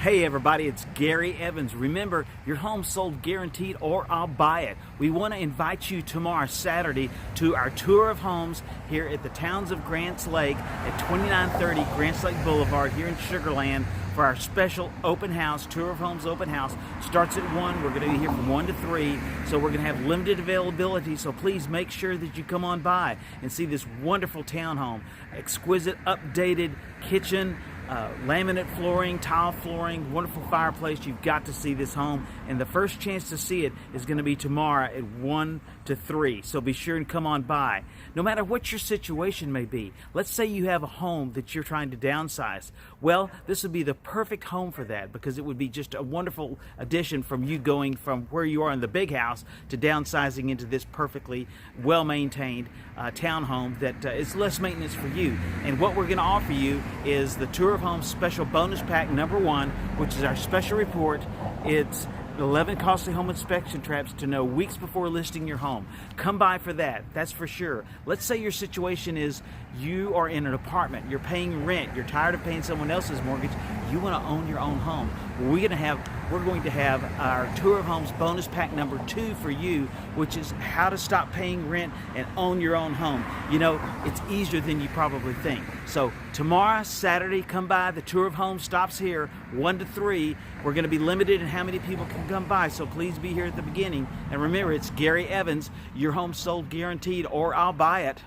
Hey everybody, it's Gary Evans. Remember, your home sold guaranteed or I'll buy it. We want to invite you tomorrow, Saturday, to our tour of homes here at the Towns of Grants Lake at 2930 Grants Lake Boulevard here in Sugar Land for our special open house, tour of homes open house. Starts at 1. We're going to be here from 1 to 3. So we're going to have limited availability. So please make sure that you come on by and see this wonderful townhome. Exquisite, updated kitchen, laminate flooring, tile flooring, wonderful fireplace. You've got to see this home, and the first chance to see it is going to be tomorrow at 1 to 3. So be sure and come on by. No matter what your situation may be, let's say you have a home that you're trying to downsize. Well, this would be the perfect home for that, because it would be just a wonderful addition from you going from where you are in the big house to downsizing into this perfectly well-maintained townhome that is less maintenance for you. And what we're going to offer you is the Tour of Homes Special Bonus Pack number 1, which is our special report. It's 11 costly home inspection traps to know weeks before listing your home. Come by for that, that's for sure. Let's say your situation is you are in an apartment, you're paying rent, you're tired of paying someone else's mortgage, you want to own your own home. We're going to have our Tour of Homes Bonus Pack number 2 for you, which is how to stop paying rent and own your own home. You know, it's easier than you probably think. So tomorrow, Saturday, come by. The Tour of Homes stops here 1 to 3. We're going to be limited in how many people can come by, so please be here at the beginning. And remember, it's Gary Evans, your home sold guaranteed or I'll buy it.